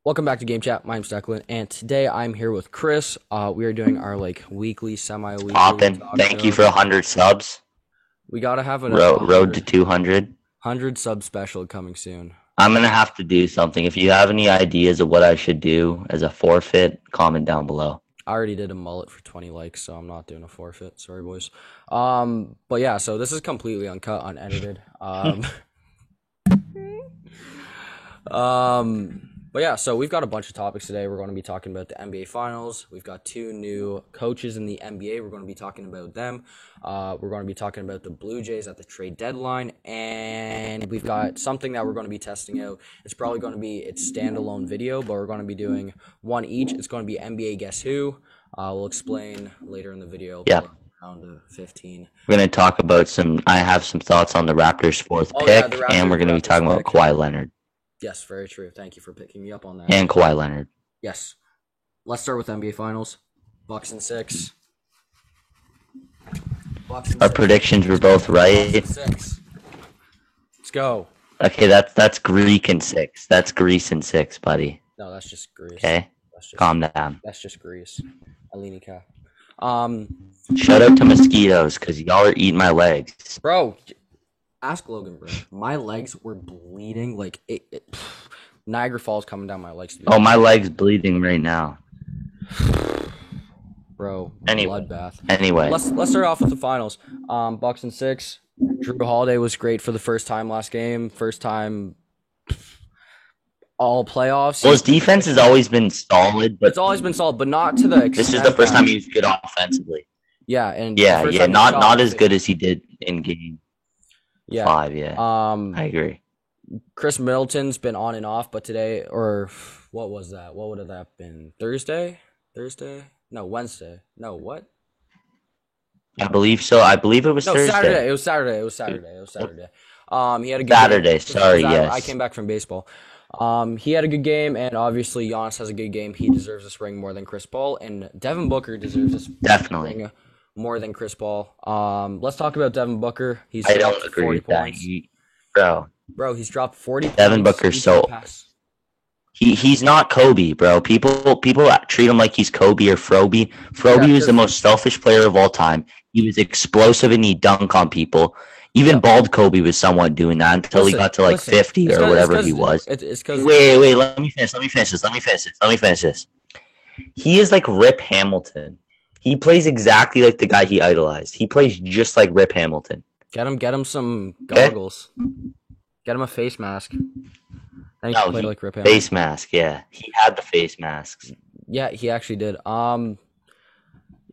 Welcome back to Game Chat. My name's Declan, and today I'm here with Chris. We are doing our weekly, semi-weekly Poppin'. talk Thank you show. for 100 subs. We gotta have a Road to hundred 200. hundred sub special coming soon. I'm gonna have to do something. If you have any ideas of what I should do as a forfeit, comment down below. I already did a mullet for 20 likes, so I'm not doing a forfeit. Sorry, boys. But yeah, so this is completely uncut, unedited. But yeah, so we've got a bunch of topics today. We're going to be talking about the NBA Finals. We've got two new coaches in the NBA. We're going to be talking about them. We're going to be talking about the Blue Jays at the trade deadline. And we've got something that we're going to be testing out. It's probably going to be its standalone video, but we're going to be doing one each. It's going to be NBA Guess Who. We'll explain later in the video. Yeah. Around 15. We're gonna talk about I have some thoughts on the Raptors' fourth pick, The Raptors, and we're gonna be talking about Kawhi Leonard. Yes, very true. Thank you for picking me up on that. And Kawhi Leonard. Yes. Let's start with NBA Finals. Bucks and 6. Our predictions were both right. 6. Let's go. Okay, that's Greek and 6. That's Greece and 6, buddy. No, that's just Greece. Okay, calm down. That's just Greece. Alinica. Shout out to mosquitoes because y'all are eating my legs. Bro, ask Logan, bro. My legs were bleeding. Like, Niagara Falls coming down my legs. Oh, my leg's bleeding right now. Bro, anyway, bloodbath. Anyway. Let's start off with the finals. Bucks and 6. Drew Holiday was great for the first time last game. First time all playoffs. Well, his defense has always been solid, but it's always been solid, but not to the extent. This is the first time he was good offensively. Yeah, and not as good as he did in game 5. Yeah, I agree. Chris Middleton's been on and off, but today, or what was that? What would have that been? Thursday? No, Wednesday. No, what? I believe so. I believe it was Thursday. Saturday. It was Saturday. He had a good Saturday. Game. Sorry, yes. I came back from baseball. He had a good game, and obviously Giannis has a good game. He deserves this ring more than Chris Paul, and Devin Booker deserves this ring more than Chris Paul. Let's talk about Devin Booker. I don't agree with that, bro. He's dropped 40 points. Devin Booker's he's not Kobe, bro. People treat him like he's Kobe or Froby. Froby was the most selfish player of all time. He was explosive and he dunked on people. Even bald Kobe was somewhat doing that until he got to 50 or whatever he was. Wait, let me finish this. He is like Rip Hamilton. He plays exactly like the guy he idolized. He plays just like Rip Hamilton. Get him some goggles. Get him a face mask. Face mask, yeah. He had the face masks. Yeah, he actually did.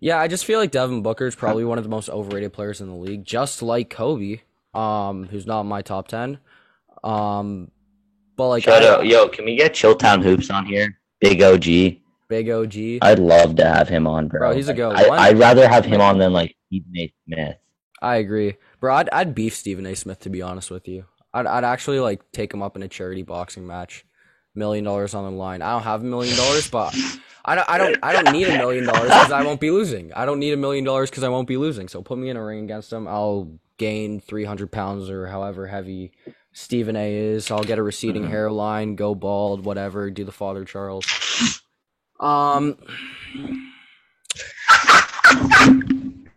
Yeah, I just feel like Devin Booker is probably one of the most overrated players in the league, just like Kobe, who's not in my top 10. But like, can we get Chilltown Hoops on here? Big OG. I'd love to have him on, bro. He's a go. I'd rather have him on than like Stephen A. Smith. I agree, bro. I'd beef Stephen A. Smith, to be honest with you. I'd actually like take him up in a charity boxing match. $1 million on the line. I don't have $1 million, but I don't need $1 million because I won't be losing. I don't need $1 million because I won't be losing. So put me in a ring against him. I'll gain 300 pounds or however heavy Stephen A. is. I'll get a receding hairline, go bald, whatever. Do the Father Charles.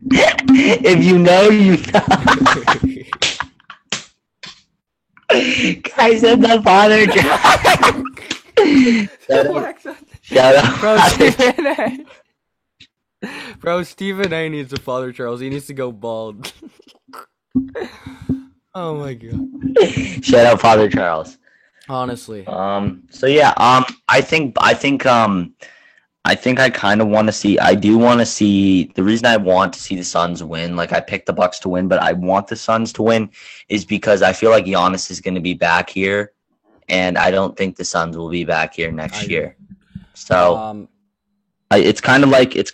If you know, you know. I said the Father Charles. Shout out. Bro, Stephen A. needs a Father Charles. He needs to go bald. Oh my god. Shout out Father Charles. Honestly. So yeah. I think I kind of want to see. I do want to see. The reason I want to see the Suns win, like I picked the Bucks to win, but I want the Suns to win, is because I feel like Giannis is going to be back here, and I don't think the Suns will be back here next year. So, it's kind of like this.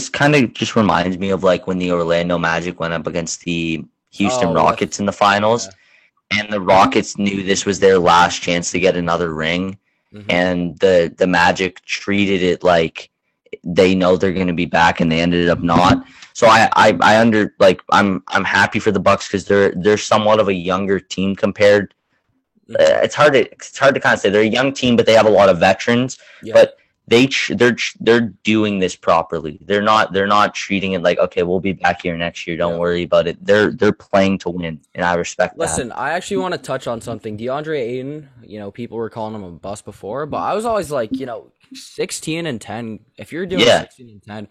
Kind of just reminds me of like when the Orlando Magic went up against the Houston Rockets in the finals, and the Rockets knew this was their last chance to get another ring. Mm-hmm. And the Magic treated it like they know they're going to be back, and they ended up not. So I'm happy for the Bucks because they're somewhat of a younger team compared it's hard to kind of say. They're a young team, but they have a lot of veterans. Yeah. But they're doing this properly. They're not treating it like, okay, we'll be back here next year. Don't worry about it. They're playing to win, and I respect that. Listen, I actually want to touch on something. DeAndre Ayton, people were calling him a bust before, but I was always like, 16-10. If you're doing 16-10,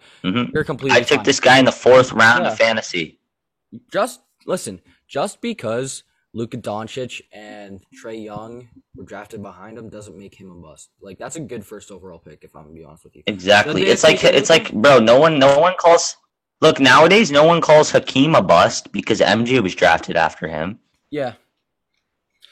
you're completely I took fine. this guy in the 4th round of fantasy. Just because Luka Doncic and Trae Young were drafted behind him doesn't make him a bust. Like, that's a good first overall pick, if I'm gonna be honest with you. Exactly. It's like, bro, no one calls. Look, nowadays, no one calls Hakeem a bust because MJ was drafted after him. Yeah.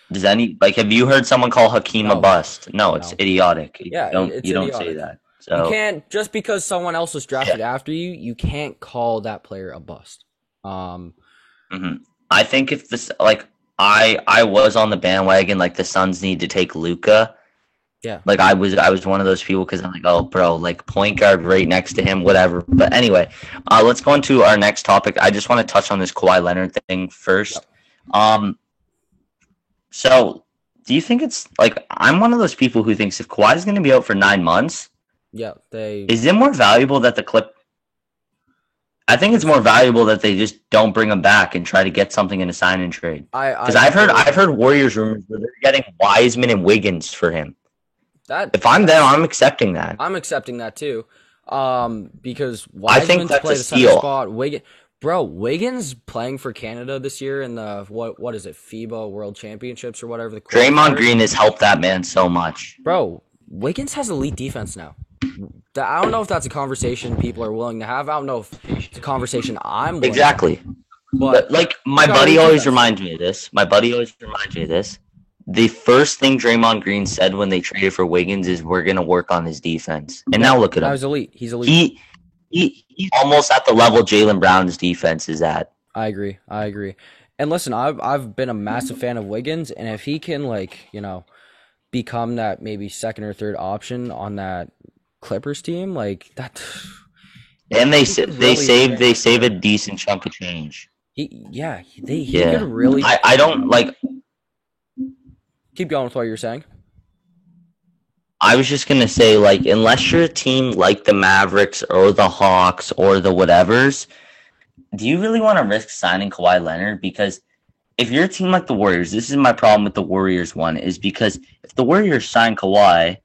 Have you heard someone call Hakeem a bust? No, it's idiotic. Yeah, you don't say that. So you can't, just because someone else was drafted after you, you can't call that player a bust. I think if this, I was on the bandwagon, the Suns need to take Luka. Yeah. I was one of those people because I'm like, oh, bro, point guard right next to him, whatever. But anyway, let's go on to our next topic. I just want to touch on this Kawhi Leonard thing first. Yep. So do you think it's I'm one of those people who thinks if Kawhi is going to be out for 9 months, is it more valuable that I think it's more valuable that they just don't bring him back and try to get something in a sign and trade. Because I've heard Warriors rumors where they're getting Wiseman and Wiggins for him. If I'm them, I'm accepting that. I'm accepting that too. Because Wiseman to play the center spot. Wiggins playing for Canada this year in the what is it, FIBA World Championships or whatever. Draymond Green has helped that man so much. Bro, Wiggins has elite defense now. I don't know if that's a conversation people are willing to have. I don't know if it's a conversation I'm willing to have. But my buddy always reminds me of this. The first thing Draymond Green said when they traded for Wiggins is, we're going to work on his defense. And now look at him. He's elite. He's elite. He's almost at the level Jaylen Brown's defense is at. I agree. And listen, I've been a massive fan of Wiggins, and if he can become that maybe second or third option on that Clippers team, that. And they save a decent chunk of change. He could really. I don't like. Keep going with what you're saying. I was just gonna say, unless you're a team like the Mavericks or the Hawks or the whatevers, do you really want to risk signing Kawhi Leonard? Because if you're a team like the Warriors, this is my problem with the Warriors one, is because if the Warriors sign Kawhi,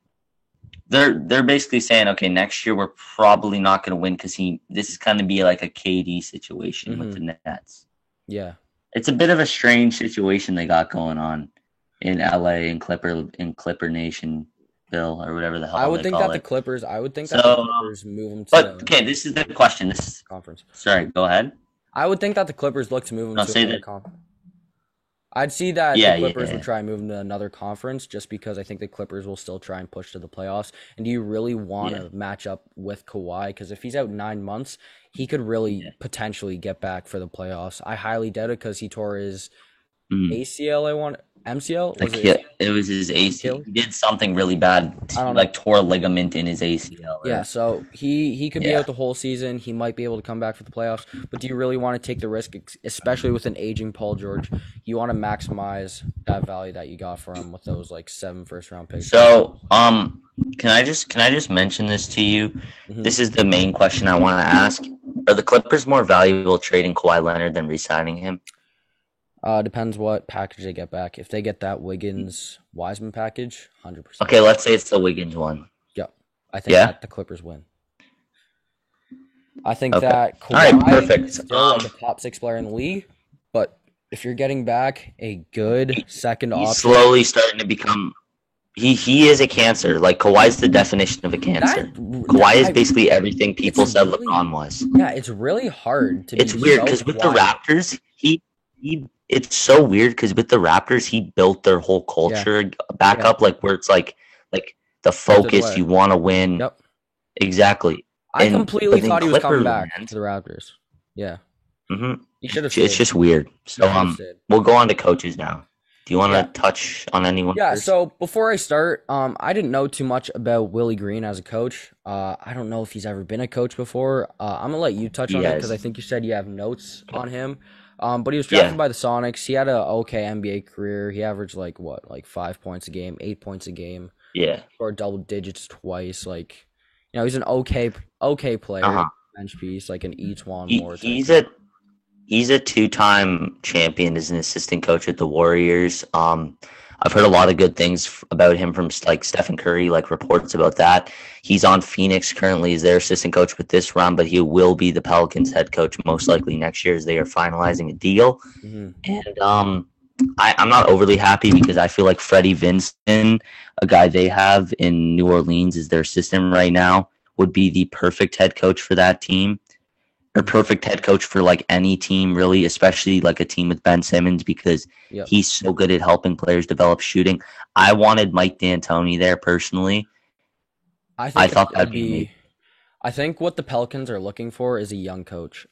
they're basically saying, okay, next year we're probably not going to win because this is kind of be like a KD situation with the Nets. Yeah, it's a bit of a strange situation they got going on in LA and Clipper Nation. Bill or whatever the hell. I would think that the Clippers move them to. But okay, this is the question. This is conference. Sorry, go ahead. I would think that the Clippers look to move them to another conference. I'd see that the Clippers would try and move them to another conference just because I think the Clippers will still try and push to the playoffs. And do you really want to match up with Kawhi? Because if he's out 9 months, he could really potentially get back for the playoffs. I highly doubt it because he tore his ACL. MCL? It was his ACL. He did something really bad. He tore a ligament in his ACL. Yeah, so he could be out the whole season. He might be able to come back for the playoffs. But do you really want to take the risk, especially with an aging Paul George? You want to maximize that value that you got for him with those 7 first-round picks. So, can I just mention this to you? Mm-hmm. This is the main question I want to ask. Are the Clippers more valuable trading Kawhi Leonard than re-signing him? Depends what package they get back. If they get that Wiggins-Wiseman package, 100%. Okay, let's say it's the Wiggins one. Yeah. I think that the Clippers win. I think that Kawhi is still the top 6 player in the league, but if you're getting back a good second option... He's slowly starting to become... He is a cancer. Kawhi's the definition of a cancer. Kawhi is basically everything people said LeBron was. Yeah, it's really hard to It's weird because with the Raptors, it's so weird because with the Raptors, he built their whole culture back up, where it's the focus, you want to win. Yep. Exactly. I completely thought he was coming back to the Raptors. Yeah. Mm-hmm. He should have. It's just weird. So we'll go on to coaches now. Do you want to touch on anyone? Yeah. First? So before I start, I didn't know too much about Willie Green as a coach. I don't know if he's ever been a coach before. I'm gonna let you touch on it because I think you said you have notes on him. But he was Yeah, drafted by the Sonics. He had a okay NBA career. He averaged like 5 points a game, 8 points a game, yeah. scored double digits twice. Like, he's an okay Uh player, huh. bench piece, like an Etuan He Moore type he's guy. a he's a two-time champion as an assistant coach at the Warriors. I've heard a lot of good things about him from like Stephen Curry, like reports about that. He's on Phoenix currently as their assistant coach with this round, but he will be the Pelicans head coach most likely next year as they are finalizing a deal. Hmm. And I'm not overly happy because I feel like Freddie Vincent, a guy they have in New Orleans, is their assistant right now, would be the perfect head coach for that team or Hmm. perfect head coach for like any team really, especially like a team with Ben Simmons because Yep. he's so good at helping players develop shooting. I wanted Mike D'Antoni there personally. I I think thought that'd that'd be amazing. be. I think what the Pelicans are looking for is a young coach.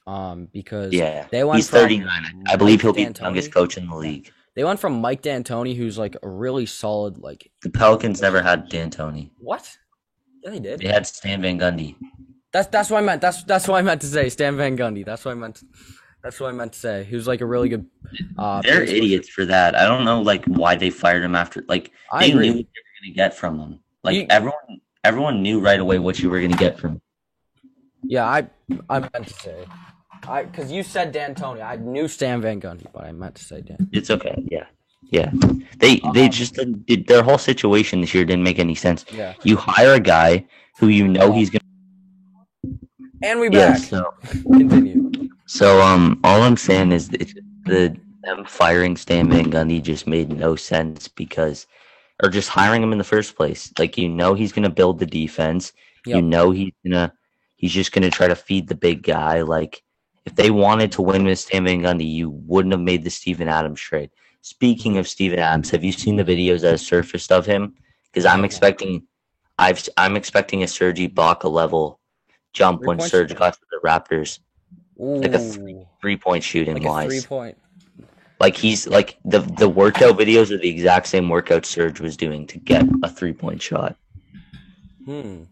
Because Yeah, they went he's from 39. I believe Mike he'll be the youngest D'Antoni. coach in the Yeah, league. they went from Mike D'Antoni, who's like a really solid, like, The Pelicans never had D'Antoni. what? Yeah, they They did. had Stan Van Gundy. That's what I meant. That's what I meant to say. Stan Van Gundy. That's what I meant to say. He was like a really good They're pace pusher. idiots for that. I don't know like why they fired him after like I they knew what agree. they were gonna get from him. Like You, everyone knew right away what you were gonna get from him. yeah, I meant to say. Because you said D'Antoni. I knew Stan Van Gundy, but I meant to say Dan. It's okay. Yeah. Yeah. They Um, just did their whole situation this year didn't make any sense. yeah. You hire a guy who you know he's gonna And we yeah, back. so Continue. all I'm saying is it's them firing Stan Van Gundy just made no sense because or just hiring him in the first place. Like you know he's gonna build the defense. You Yep. know he's just gonna try to feed the big guy. Like if they wanted to win with Stan Van Gundy, you wouldn't have made the Steven Adams trade. Speaking Mhm. of Steven Adams, have you seen the videos that have surfaced of him? Because I have not. I'm expecting a Serge Ibaka level jump Three when points. Serge got to the Raptors, like a Ooh, 3 point shooting like a three wise. point. Like he's like the workout videos are the exact same workout Serge was doing to get a 3 point shot. Hmm.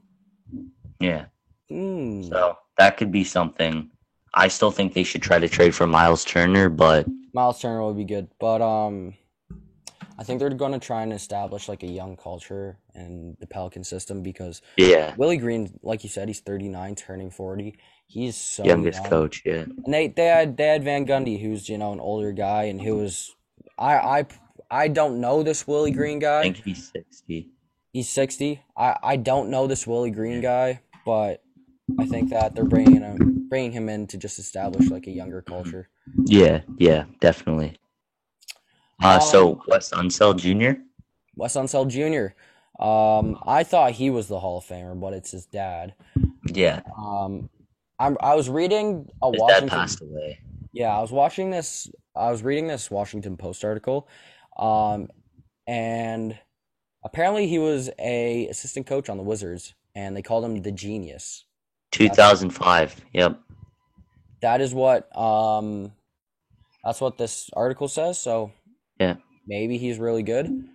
Yeah. Hmm. So that could be something. I still think they should try to trade for Miles Turner, but Miles Turner would be good, but I think they're going to try and establish like a young culture in the Pelican system because yeah, Willie Green, like you said, he's 39, turning 40. He's so youngest young, coach. Yeah, and they had Van Gundy, who's an older guy, and who was I I don't know this Willie Green I guy. think he's 60. He's 60. I don't know this Willie Green Yeah, guy, but I think that they're bringing him in to just establish like a younger culture. yeah, definitely. Um, So Wes Unseld Jr. Wes Unseld Jr. I thought he was the Hall of Famer, but it's his dad. Yeah, Um, I was reading a his dad Washington. passed away. Yeah, I was watching this. I was reading this Washington Post article, um, and apparently he was a assistant coach on the Wizards, and they called him the genius. That's 2005. Yep. that is what that's what this article says. So Yeah. maybe he's really good.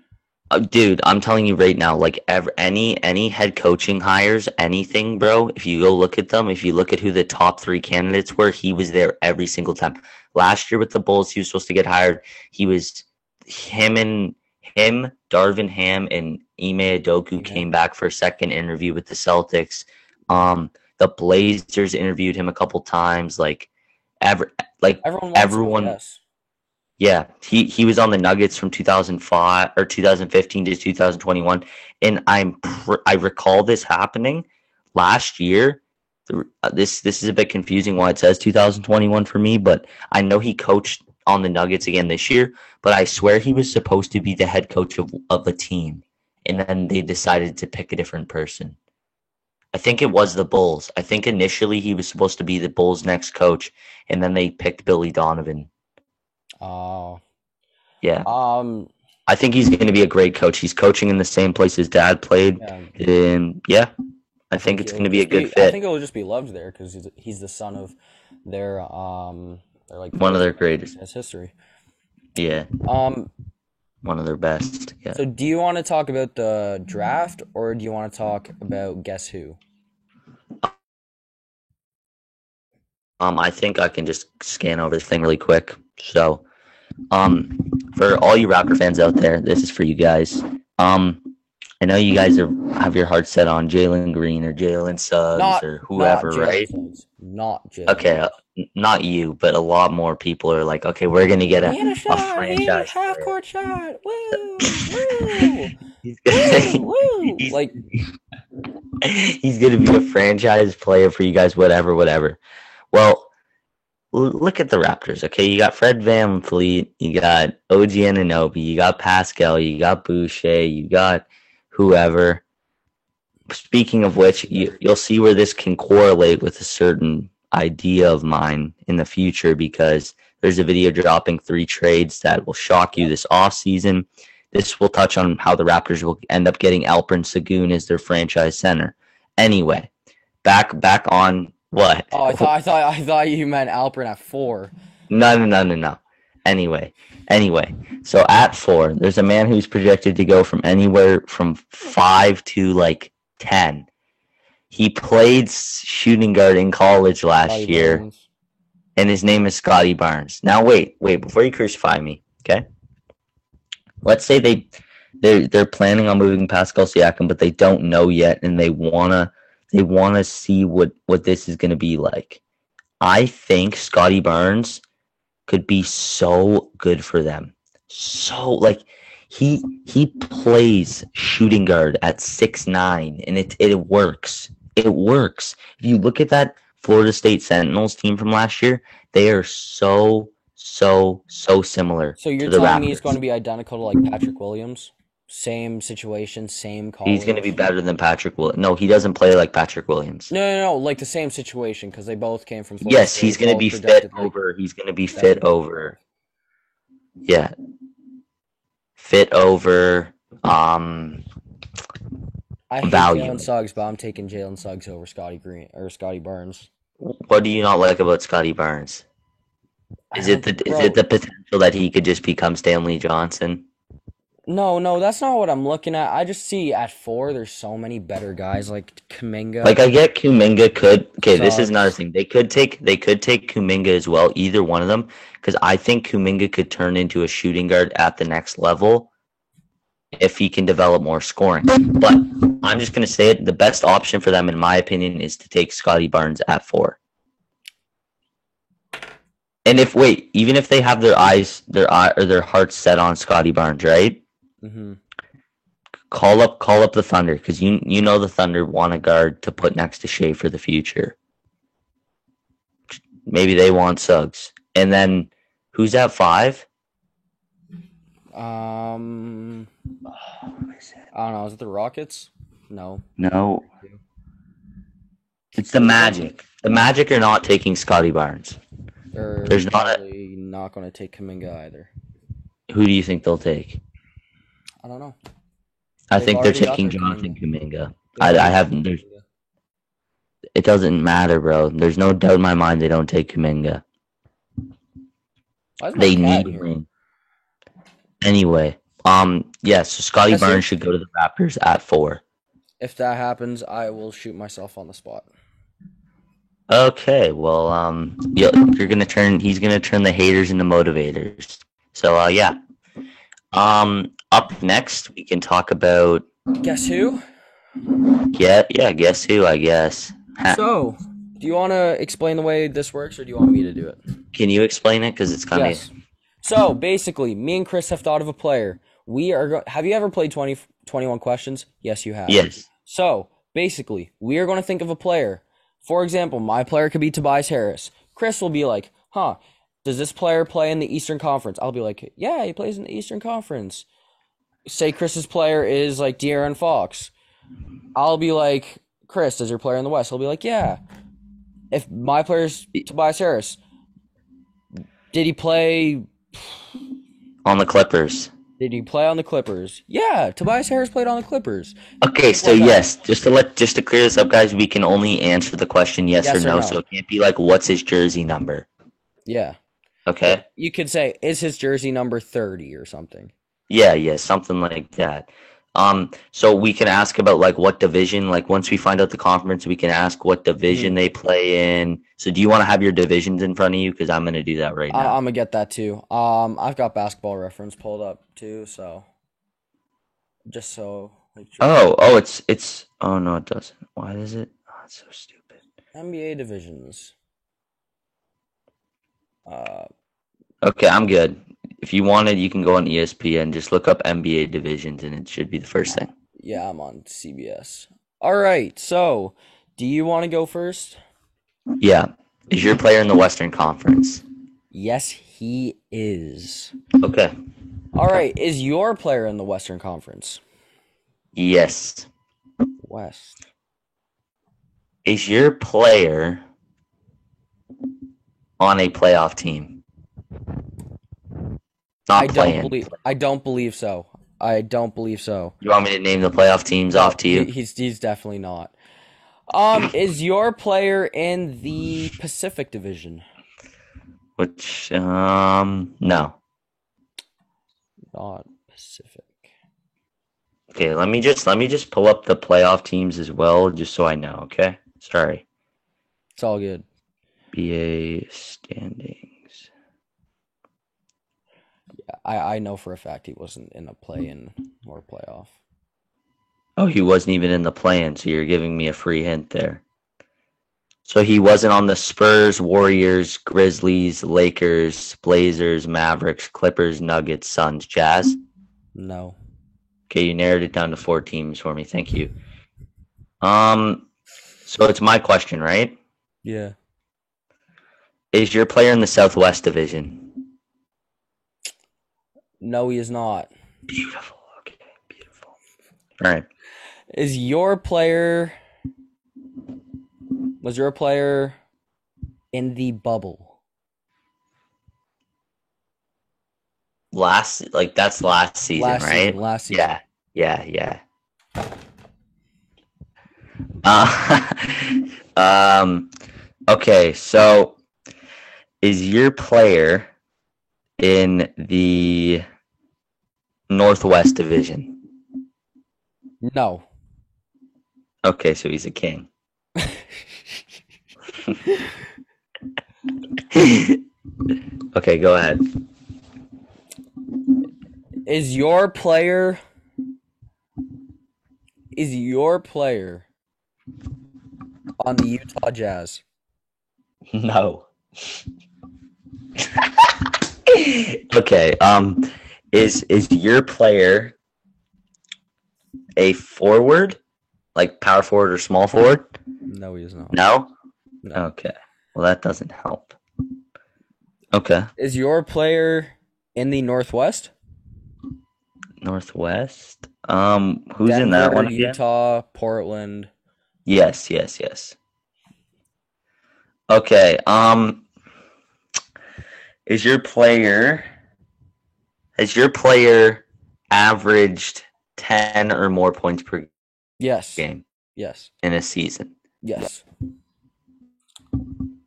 Dude, I'm telling you right now, like any head coaching hires, anything, bro. If you go look at them, if you look at who the top three candidates were, he was there every single time. Last year with the Bulls, he was supposed to get hired. He was him, Darvin Ham, and Ime Adoku Yeah. came back for a second interview with the Celtics. The Blazers interviewed him a couple times. Ever, like Everyone wants him, I everyone guess. yeah, he was on the Nuggets from 2005 or 2015 to 2021, and I recall this happening last year. This is a bit confusing why it says 2021 for me, but I know he coached on the Nuggets again this year. But I swear he was supposed to be the head coach of a team, and then they decided to pick a different person. I think it was the Bulls. I think initially he was supposed to be the Bulls' next coach, and then they picked Billy Donovan. Uh, Yeah. um, I think he's going to be a great coach. He's coaching in the same place his dad played, yeah, and yeah, I I think think it's he'll going to be a just good be. I fit. think he'll just be loved there because he's the son of their like One of their president greatest. in his history. Yeah, Um, one of their best. Yeah. so do you want to talk about the draft or do you want to talk about Guess Who? I think I can just scan over this thing really quick. So, for all you Raptor fans out there, this is for you guys. I know you guys have your heart set on Jalen Green or Jalen Suggs Not or not whoever, Jalen right? Suggs. Not Jalen Okay, Suggs. not you, but a lot more people are like, okay, we're gonna get He had a a shot. He had a franchise half player. court shot. Woo! Woo! He's Woo! gonna, Woo! he's, Like, he's gonna be a franchise player for you guys, whatever, whatever. Well, look at the Raptors, okay? You got Fred VanVleet, you got OG Anunoby, you got Pascal, you got Boucher, you got whoever. Speaking of which, you'll see where this can correlate with a certain idea of mine in the future because there's a video dropping 3 trades that will shock you this offseason. This will touch on how the Raptors will end up getting Alperen Sengun as their franchise center. Anyway, back on what? oh, I thought you meant Alperen at 4. No. Anyway, so at 4, there's a man who's projected to go from anywhere from 5 to like 10. He played shooting guard in college last Scotty year, Barnes. and his name is Scotty Barnes. Now, wait, before you crucify me, okay? Let's say they're planning on moving Pascal Siakam, but they don't know yet, and they wanna see what this is gonna be like. I think Scotty Barnes could be so good for them. So like he plays shooting guard at 6'9", and it works. It works. If you look at that Florida State Sentinels team from last year, they are so similar So to you're the telling me he's Raptors. going to be identical to like Patrick Williams? Same situation, same He's going to be college. better than Patrick Williams. No, he doesn't play like Patrick Williams. No, like the same situation because they both came from Florida Yes, he's State, going to both be fit projected like over. He's going to be fit 70. over. Yeah, fit over. I hate Value. Jalen Suggs, but I'm taking Jalen Suggs over Scotty Green or Scotty Barnes. What do you not like about Scotty Barnes? I Is it don't, the bro. potential that he could just become Stanley Johnson? No, that's not what I'm looking at. I just see at 4, there's so many better guys like Like Kaminga, I get Kuminga could. Okay, this is another Suggs. thing. They could take Kuminga as well. Either one of them, because I think Kuminga could turn into a shooting guard at the next level if he can develop more scoring. But I'm just gonna say it. The best option for them, in my opinion, is to take Scotty Barnes at 4. And even if they have their hearts set on Scotty Barnes, right? Hmm. Call up the Thunder because you know the Thunder want a guard to put next to Shea for the future. Maybe they want Suggs, and then who's at 5? Um, I don't know. Is it the Rockets? No. No, it's the Magic. The Magic are not taking Scotty Barnes. They're There's not a. probably not going to take Kaminga either. Who do you think they'll take? I don't know. I They've think they're already got taking their Jonathan Kaminga. Kuminga. They've I already got haven't. their Kaminga. It doesn't matter, bro. There's no doubt in my mind they don't take Kuminga. Why is my They cat need in here? Green. Anyway, yeah, so Scotty Yes, Barnes should go to the Raptors at 4. if that happens, I will shoot myself on the spot. Okay, well, he's gonna turn the haters into motivators. So, yeah. Up next, we can talk about, Guess who? guess who, I guess. So, do you want to explain the way this works, or do you want me to do it? Can you explain it? Because it's kind of, Yes. So, basically, me and Chris have thought of a player. Have you ever played 21 questions? Yes, you have. yes. So, basically, we are going to think of a player. For example, my player could be Tobias Harris. Chris will be like, does this player play in the Eastern Conference? I'll be like, yeah, he plays in the Eastern Conference. Say Chris's player is like De'Aaron Fox. I'll be like, Chris, does your player in the West? He'll be like, yeah. If my player's Tobias Harris, did he play On the Clippers. Did he play on the Clippers? Yeah, Tobias Harris played on the Clippers. Okay, Stuff so like that. yes, just to clear this up, guys, we can only answer the question yes or no. So it can't be like, what's his jersey number? Yeah. Okay. You could say, is his jersey number 30 or something? Yeah, something like that. So we can ask about like what division, like once we find out the conference, we can ask what division they play in. So do you want to have your divisions in front of you? Because I'm gonna do that right now. I'm gonna get that too. I've got Basketball Reference pulled up too, so just so like It's oh no, it doesn't. Why does it? Oh, it's so stupid. NBA divisions. Okay, I'm good. If you wanted, you can go on ESPN, just look up NBA divisions, and it should be the first thing. Yeah, I'm on CBS. All right, so do you want to go first? Yeah. Is your player in the Western Conference? Yes, he is. Okay. All right, is your player in the Western Conference? Yes. West. Is your player on a playoff team? Not playing. I don't believe so. I don't believe so. You want me to name the playoff teams off to you? He's definitely not. Is your player in the Pacific Division? Which no. Not Pacific. Okay, let me just pull up the playoff teams as well, just so I know, okay? Sorry. It's all good. BA standings. Yeah, I know for a fact he wasn't in a play-in or playoff. Oh, he wasn't even in the play-in, so you're giving me a free hint there. So he wasn't on the Spurs, Warriors, Grizzlies, Lakers, Blazers, Mavericks, Clippers, Nuggets, Suns, Jazz? No. Okay, you narrowed it down to 4 teams for me. Thank you. So it's my question, right? Yeah. Is your player in the Southwest Division? No, he is not. Beautiful. Okay, beautiful. All right. Was your player in the bubble? That's last season, right? Last season. Yeah. Okay, so is your player in the Northwest Division? No. Okay, so he's a king. Okay, go ahead. Is your player on the Utah Jazz? No. Okay, is your player a forward? Like power forward or small forward? No, he is not. No? No. Okay. Well, that doesn't help. Okay. Is your player in the Northwest? Northwest? Who's in that Denver, one again? Utah, Portland. Yes. Okay. Has your player averaged 10 or more points per Yes. game Yes. in a season? Yes.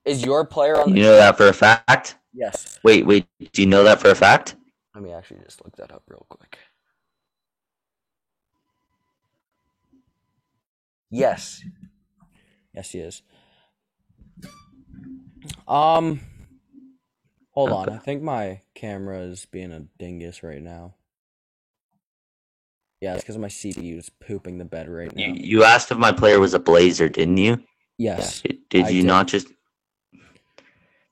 Is your player on You know that for a fact? Yes. Wait, do you know that for a fact? Let me actually just look that up real quick. Yes. Yes, he is. Hold on. I think my camera is being a dingus right now. Yeah, it's because my CPU is pooping the bed right now. You asked if my player was a Blazer, didn't you? Yes. Did you not just...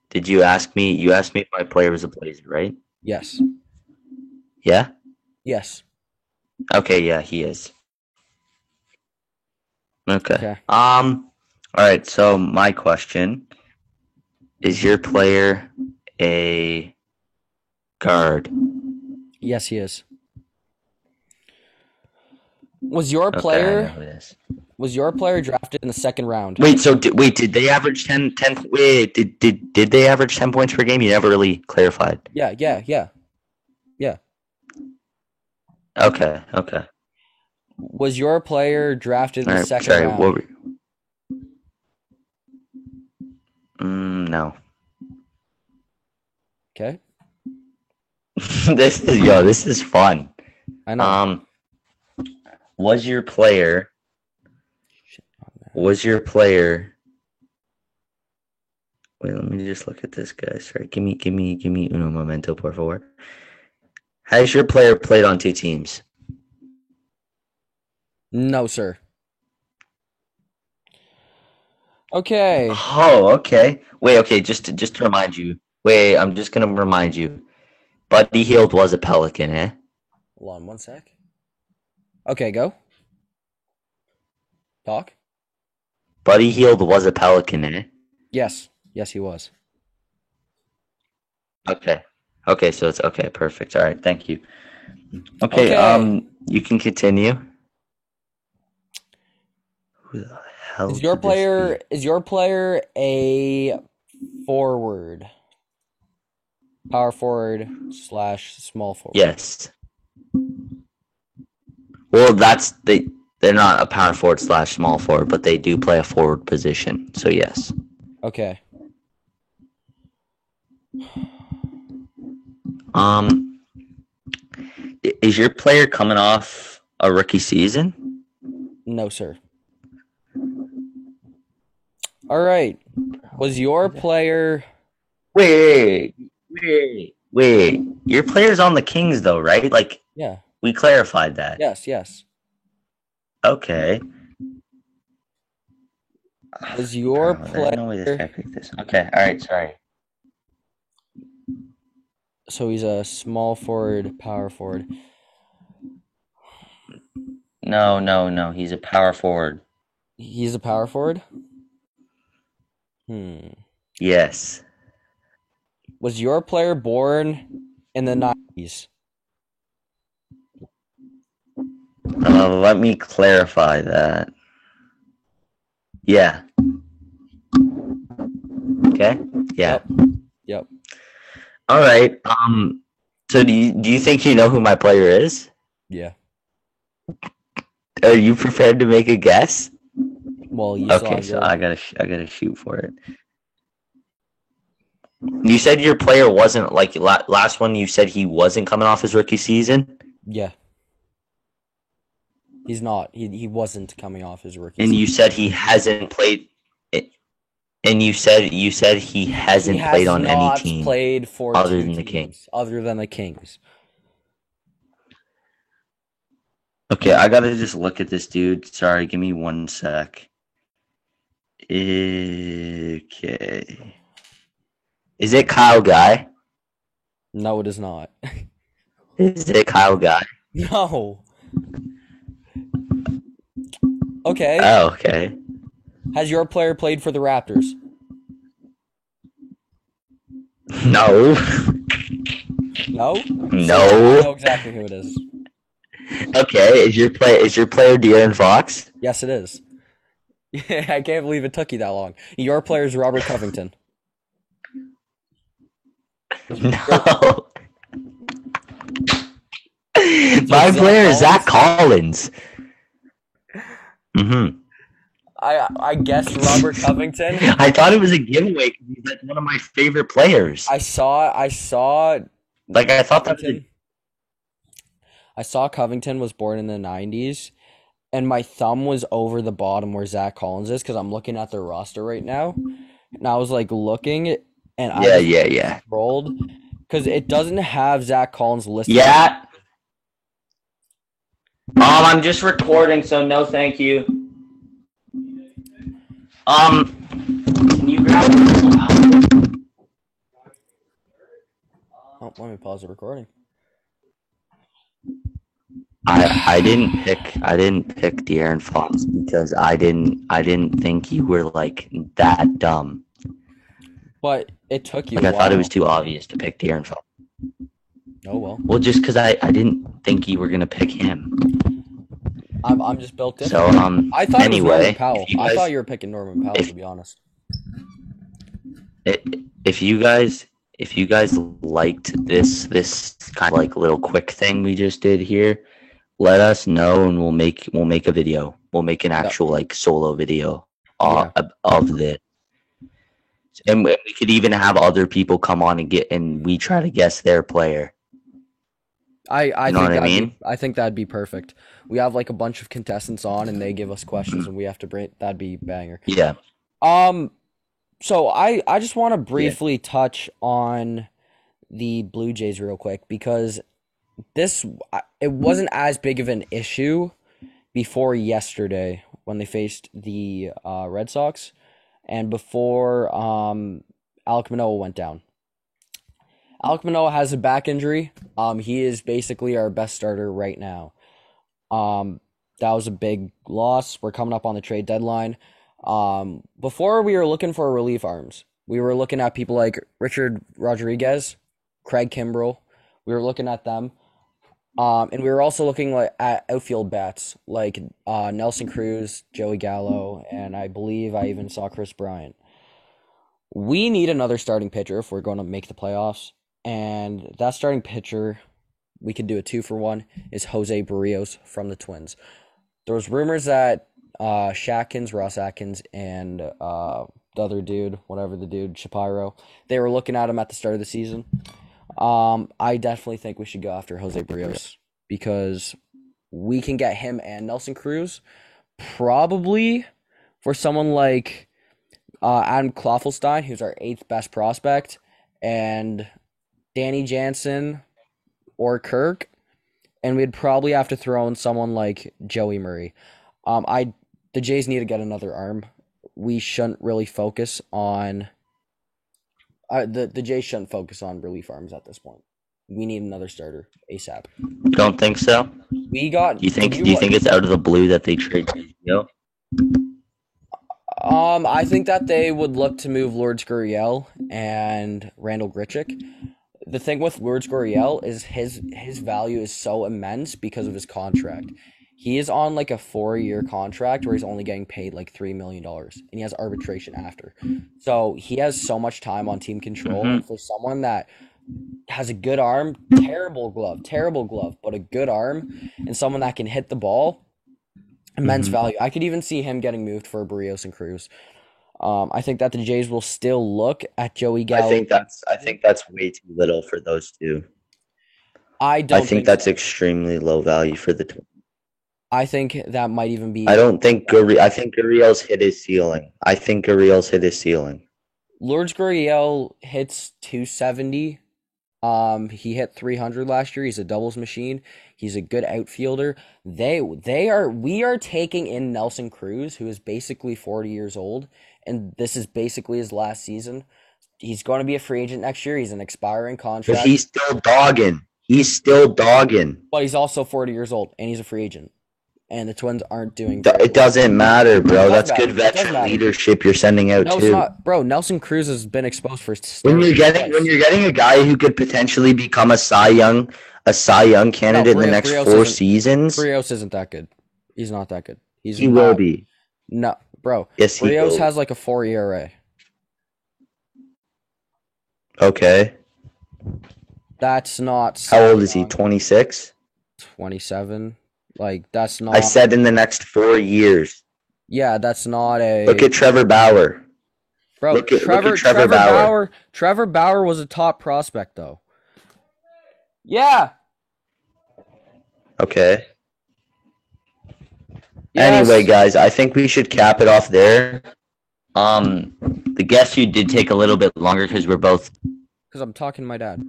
Did you ask me? You asked me if my player was a Blazer, right? Yes. Yeah? Yes. Okay, yeah, he is. Okay. Okay. All right, so my question, is your player a guard? Yes, he is. Was your Okay, I player know who it is. was your player drafted in the second round? Wait, so did they average 10 wait, did they average 10 points per game? You never really clarified. Yeah. Okay. Was your player drafted in the All right, second sorry, round? what were... No. Okay. This is fun. I know. Was your player? Was your player? Wait, let me just look at this guy. Sorry, give me uno momento, por favor. Has your player played on 2 teams? No, sir. Okay. Oh, okay. Wait, okay. Just to remind you. Wait, I'm just gonna remind you. Buddy Hield was a Pelican, eh? Hold on 1 sec. Okay, go. Talk. Buddy Hield was a Pelican, eh? Yes. Yes, he was. Okay. Okay, so it's okay. Perfect. All right. Thank you. Okay. Okay. You can continue. Who the hell Is your could this be? player a forward? Power forward / small forward. Yes. Well, they're not a power forward / small forward, but they do play a forward position. So yes. Okay. Is your player coming off a rookie season? No, sir. All right. Was your player? Wait. Your player's on the Kings, though, right? Like, Yeah. we clarified that. Yes. Okay. Was your There's no way this guy player? picked this. Okay. All right. Sorry. So he's a small forward, power forward. No. He's a power forward. He's a power forward. Yes. Was your player born in the 90s? Let me clarify that. Yeah. Okay. Yeah. Yep. All right. So do you think you know who my player is? Yeah. Are you prepared to make a guess? Well, you Okay, so I gotta shoot for it. You said your player wasn't like last one. You said he wasn't coming off his rookie season. Yeah. He's not. He wasn't coming off his rookie And season. you said he hasn't played. And you said he hasn't played on any team played for other two than the teams, Kings. Other than the Kings. Okay, I gotta just look at this dude. Sorry, give me 1 sec. Okay. Is it Kyle Guy? No, it is not. Is it Kyle Guy? No. Okay. Oh, okay. Has your player played for the Raptors? No. No? No. I know exactly who it is. Okay, is your player De'Aaron Fox? Yes, it is. Yeah, I can't believe it took you that long. Your player is Robert Covington. No. My player is Zach Collins. Mm-hmm. I guessed Robert Covington. I thought it was a giveaway because he's like one of my favorite players. I saw. Like I thought that. I saw Covington was born in the 90s, and my thumb was over the bottom where Zach Collins is because I'm looking at their roster right now, and I was like looking, and I scrolled because it doesn't have Zach Collins listed. Yeah. I'm just recording, so no, thank you. Can you grab? Oh, let me pause the recording. I didn't pick De'Aaron Fox because I didn't think you were like that dumb. But it took you. Like, I thought it was too obvious to pick De'Aaron Fox. Oh well. Well, just because I didn't think you were gonna pick him. I'm just built different. So I thought anyway, it was Norman Powell. I thought you were picking Norman Powell, to be honest. If you guys liked this kind of like little quick thing we just did here, let us know and we'll make a video. We'll make an actual like solo video of this. And we could even have other people come on and we try to guess their player. I You know think what I mean? I think that'd be perfect. We have like a bunch of contestants on, and they give us questions, and we have to bring. That'd be banger. Yeah. Um, so I just want to Yeah. briefly touch on the Blue Jays real quick because this it wasn't as big of an issue before yesterday when they faced the Red Sox and before Alek Manoah went down. Alek Manoah has a back injury. He is basically our best starter right now. That was a big loss. We're coming up on the trade deadline. Before we were looking for relief arms. We were looking at people like Richard Rodriguez, Craig Kimbrell. We were looking at them. And we were also looking at outfield bats like Nelson Cruz, Joey Gallo, and I believe I even saw Chris Bryant. We need another starting pitcher if we're going to make the playoffs. And that starting pitcher, we could do a 2-for-1, is Jose Barrios from the Twins. There was rumors that Ross Atkins, and the other dude, whatever the dude, Shapiro, they were looking at him at the start of the season. I definitely think we should go after Jose Barrios because we can get him and Nelson Cruz probably for someone like Adam Kloffelstein, who's our 8th best prospect, and Danny Jansen or Kirk, and we'd probably have to throw in someone like Joey Murray. The Jays need to get another arm. We shouldn't really focus on the Jays shouldn't focus on relief arms at this point. We need another starter ASAP. You don't think so? We got. Do you think it's out of the blue that they trade Gio? I think that they would look to move Lourdes Gurriel and Randall Grichuk. The thing with Lourdes Gurriel is his value is so immense because of his contract. He is on like a 4-year contract where he's only getting paid like $3 million, and he has arbitration after. So he has so much time on team control. And for someone that has a good arm, terrible glove, but a good arm, and someone that can hit the ball, immense value. I could even see him getting moved for Barrios and Cruz. I think that the Jays will still look at Joey Gallo. I think that's way too little for those two. I think that's extremely low value for the Twins. I think that might even be. I think Gurriel's hit his ceiling. Lourdes Gurriel hits 270. He hit 300 last year. He's a doubles machine. He's a good outfielder. We are taking in Nelson Cruz, who is basically 40 years old, and this is basically his last season. He's going to be a free agent next year. He's an expiring contract. But he's still dogging. But he's also 40 years old, and he's a free agent. And the Twins aren't doing. It doesn't matter, bro. That's good veteran leadership you're sending out too. It's not, bro. Nelson Cruz has been exposed for. When you're getting a guy who could potentially become a Cy Young candidate in the next 4 seasons. Barrios isn't that good. He's not that good. He will be. No, bro. Yes, he Barrios will. has like a 4 ERA. Okay. That's not. How old is he? 26. 27. Like that's not. I said in the next 4 years. Yeah, that's not a. Look at Trevor Bauer. Bro, look at Trevor Bauer. Trevor Bauer was a top prospect though. Yeah. Okay. Yes. Anyway, guys, I think we should cap it off there. The guess you did take a little bit longer because we're both. Because I'm talking to my dad.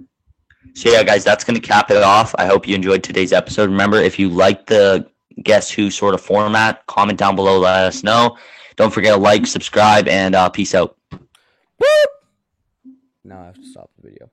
So yeah, guys, that's going to cap it off. I hope you enjoyed today's episode. Remember, if you like the Guess Who sort of format, comment down below, let us know. Don't forget to like, subscribe, and peace out. Now I have to stop the video.